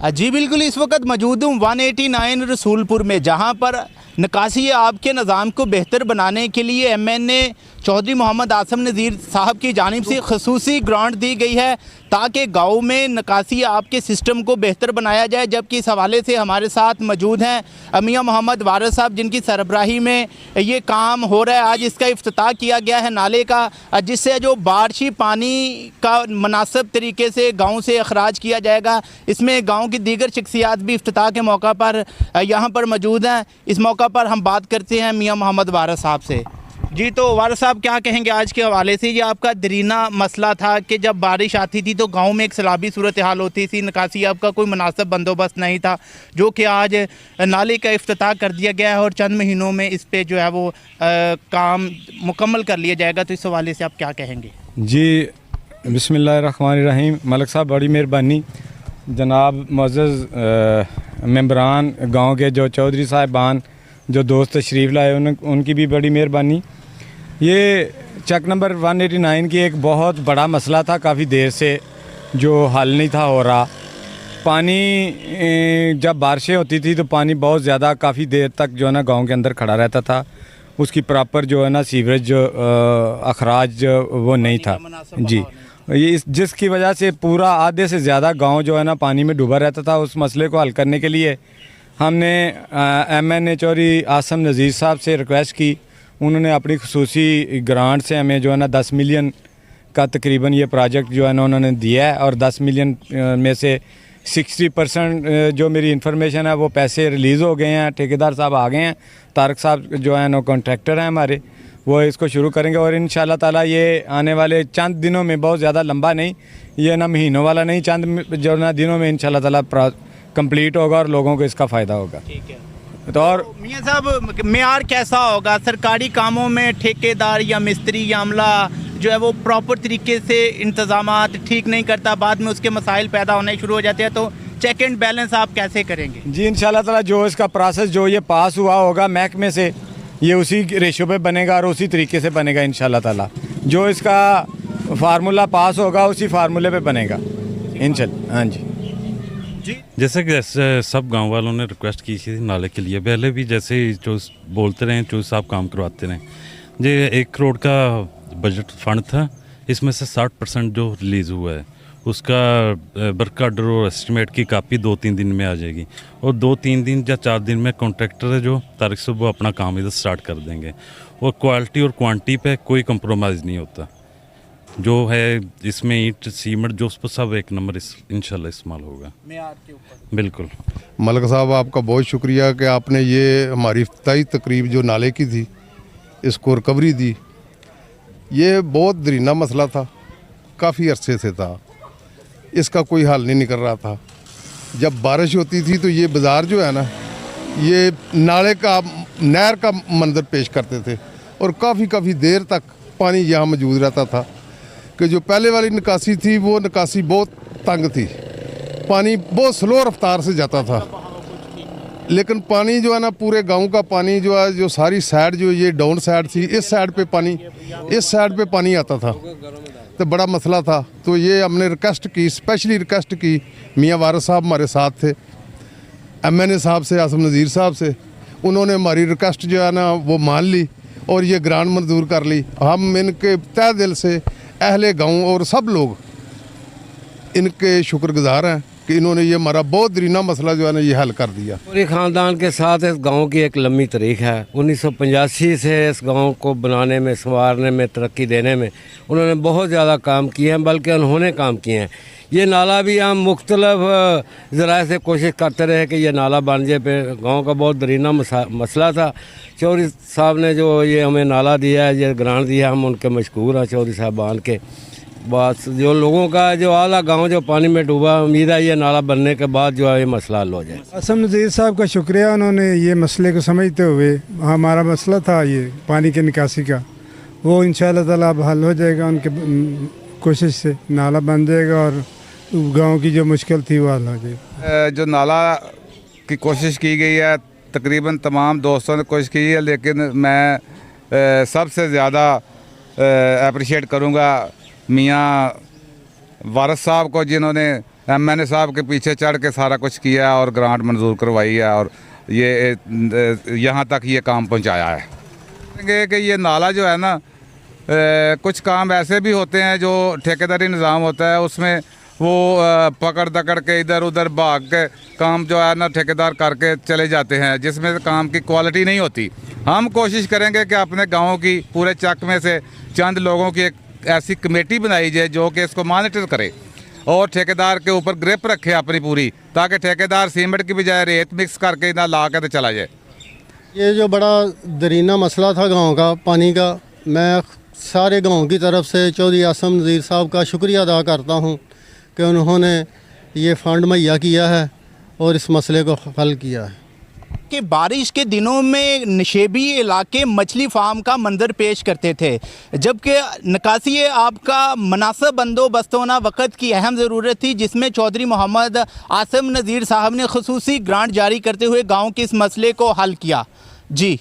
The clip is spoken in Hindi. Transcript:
जी बिल्कुल, इस वक्त मौजूद हूँ 189 रसूलपुर में, जहाँ पर निकासी आब के निज़ाम को बेहतर बनाने के लिए MNA चौधरी मोहम्मद आसम नज़ीर साहब की जानिब से खसूसी ग्रांट दी गई है ताकि गाँव में निकासी आब के सिस्टम को बेहतर बनाया जाए। जबकि इस हवाले से हमारे साथ मौजूद हैं मियां मोहम्मद वारिस साहब, जिनकी सरबराही में ये काम हो रहा है। आज इसका इफ्तिताह किया गया है नाले का, जिससे जो बारिशी पानी का मुनासिब तरीके से गाँव से अखराज किया जाएगा। इसमें गाँव की दीगर शख्सियात भी इफ्तिताह के मौका पर यहाँ पर मौजूद हैं। इस मौका पर हम बात करते हैं मियां मोहम्मद वारिस साहब से। जी, तो वारिस साहब क्या कहेंगे आज के हवाले से? ये आपका दरीना मसला था कि जब बारिश आती थी तो गांव में एक सैलाबी सूरत हाल होती थी, निकासी आपका कोई मुनासिब बंदोबस्त नहीं था, जो कि आज नाले का इफ्तिताह कर दिया गया है और चंद महीनों में इस पे जो है वो काम मुकम्मल कर लिया जाएगा। तो इस हवाले से आप क्या कहेंगे? जी बिस्मिल्लाहिर्रहमानिर्रहीम। मलिक साहब बड़ी मेहरबानी। जनाब मुअज़्ज़ज़ मेंबरान गाँव के जो चौधरी साहिबान जो दोस्त तशरीफ़ लाए उनकी भी बड़ी मेहरबानी। ये चक नंबर 189 की एक बहुत बड़ा मसला था, काफ़ी देर से जो हल नहीं था हो रहा। पानी जब बारिशें होती थी तो पानी बहुत ज़्यादा काफ़ी देर तक जो है ना गाँव के अंदर खड़ा रहता था। उसकी प्रॉपर जो है ना सीवरेज जो अखराज वो नहीं था जी, ये जिसकी वजह से पूरा आधे से ज़्यादा गांव जो है ना पानी में डूबा रहता था। उस मसले को हल करने के लिए हमने MNA चौधरी आसम नज़ीर साहब से रिक्वेस्ट की। उन्होंने अपनी खसूसी ग्रांट से हमें जो है ना 10 मिलियन का तकरीबन ये प्रोजेक्ट जो है ना उन्होंने दिया है, और 10 मिलियन में से 60% जो मेरी इन्फॉर्मेशन है वो पैसे रिलीज़ हो गए हैं। ठेकेदार साहब आ गए हैं, तारक साहब जो है ना कॉन्ट्रैक्टर हैं हमारे, वो इसको शुरू करेंगे। और इंशाल्लाह ताला ये आने वाले चंद दिनों में, बहुत ज़्यादा लंबा नहीं, ये ना महीनों वाला नहीं, चंद जो ना दिनों में इंशाल्लाह ताला कंप्लीट होगा और लोगों को इसका फ़ायदा होगा। ठीक है। तो और मियां साहब, मेयार कैसा होगा? सरकारी कामों में ठेकेदार या मिस्त्री या अमला जो है वो प्रॉपर तरीके से इंतज़ामात ठीक नहीं करता, बाद में उसके मसाइल पैदा होने शुरू हो जाते हैं, तो चेक एंड बैलेंस आप कैसे करेंगे? जी इंशाल्लाह ताला जो इसका प्रोसेस जो ये पास हुआ होगा महकमे से, ये उसी रेशो पे बनेगा और उसी तरीके से बनेगा इंशाल्लाह ताला। जो इसका फार्मूला पास होगा उसी फार्मूले पे बनेगा इंशाल्लाह। हाँ जी जी, जैसे कि सब गांव वालों ने रिक्वेस्ट की थी नाले के लिए, पहले भी जैसे जो बोलते रहे चौधरी साहब काम करवाते रहे। ये 1 करोड़ का बजट फंड था, इसमें से 60% जो रिलीज़ हुआ है उसका वर्क ऑर्डर और एस्टिमेट की कापी 2-3 दिन में आ जाएगी, और 2-3 दिन या 4 दिन में कॉन्ट्रैक्टर है जो तारीख से वो अपना काम इधर स्टार्ट कर देंगे। और क्वालिटी और क्वांटिटी पे कोई कंप्रोमाइज़ नहीं होता। जो है इसमें ईंट सीमेंट जो उस पर सब 1 नंबर इंशाल्लाह इस्तेमाल होगा मेयार के ऊपर। बिल्कुल। मलिक साहब आपका बहुत शुक्रिया कि आपने ये हमारी इफ्तिताई तकरीब जो नाले की थी इसको रिकवरी दी। ये बहुत दरीना मसला था, काफ़ी अरसे से था, इसका कोई हल नहीं निकल रहा था। जब बारिश होती थी तो ये बाज़ार जो है ना ये नाले का नहर का मंजर पेश करते थे, और काफ़ी देर तक पानी यहाँ मौजूद रहता था। कि जो पहले वाली निकासी थी वो निकासी बहुत तंग थी, पानी बहुत स्लो रफ्तार से जाता था, लेकिन पानी जो है ना पूरे गांव का पानी जो है, जो सारी साइड जो ये डाउन साइड थी, इस साइड पे पानी, इस साइड पे पानी आता था, तो बड़ा मसला था। तो ये हमने रिक्वेस्ट की, स्पेशली रिक्वेस्ट की, मियां वारिस साहब हमारे साथ थे, MNA साहब से, आसम नज़ीर साहब से, उन्होंने हमारी रिक्वेस्ट जो है ना वो मान ली और ये ग्रांट मंजूर कर ली। हम इनके तहे दिल से अहले गाँव और सब लोग इनके शुक्रगुजार हैं कि इन्होंने ये हमारा बहुत दरीना मसला जो है ना ये हल कर दिया। पूरे ख़ानदान के साथ इस गांव की एक लंबी तारीख है। 1985 से इस गांव को बनाने में, संवारने में, तरक्की देने में उन्होंने बहुत ज़्यादा काम किए हैं, बल्कि उन्होंने काम किए हैं। ये नाला भी हम मुख्तलिफ ज़राए से कोशिश करते रहे कि ये नाला बन जाए, पे गाँव का बहुत दरीना मसला था। चौधरी साहब ने जो ये हमें नाला दिया है, ये ग्रांट दिया, हम उनके मशकूर हैं चौधरी साहबान के। बस जो लोगों का जो आला गांव जो पानी में डूबा, उम्मीद है ये नाला बनने के बाद जो है ये मसला हल हो जाए। आसम नज़ीर साहब का शुक्रिया, उन्होंने ये मसले को समझते हुए, हमारा मसला था ये पानी के निकासी का, वो इंशाअल्लाह ताला अब हल हो जाएगा। उनके कोशिश से नाला बन जाएगा और गांव की जो मुश्किल थी वो हल हो जाएगी। जो नाला की कोशिश की गई है, तकरीबन तमाम दोस्तों ने कोशिश की है, लेकिन मैं सबसे ज़्यादा अप्रिशिएट करूँगा मियाँ वारिस साहब को, जिन्होंने MNA साहब के पीछे चढ़ के सारा कुछ किया और ग्रांट मंजूर करवाई है और ये यहाँ तक ये काम पहुँचाया है कि ये नाला जो है ना कुछ काम ऐसे भी होते हैं जो ठेकेदारी निज़ाम होता है उसमें वो पकड़ दकड़ के इधर उधर भाग के काम जो है ना ठेकेदार करके चले जाते हैं जिसमें काम की क्वालिटी नहीं होती। हम कोशिश करेंगे कि अपने गांव की पूरे चक में से चंद लोगों की एक ऐसी कमेटी बनाई जाए जो कि इसको मॉनिटर करे और ठेकेदार के ऊपर ग्रिप रखे अपनी पूरी, ताकि ठेकेदार सीमेंट की बजाय रेत मिक्स करके ना ला के तो चला जाए। ये जो बड़ा दरीना मसला था गांव का पानी का, मैं सारे गांव की तरफ से चौधरी आसम नज़ीर साहब का शुक्रिया अदा करता हूं कि उन्होंने ये फंड मुहैया किया है और इस मसले को हल किया है। कि बारिश के दिनों में नशेबी इलाके मछली फार्म का मंजर पेश करते थे, जबकि निकासी आब का मुनासिब बंदोबस्त होना वक्त की अहम ज़रूरत थी, जिसमें चौधरी मोहम्मद आसिम नज़ीर साहब ने खुसूसी ग्रांट जारी करते हुए गाँव के इस मसले को हल किया। जी।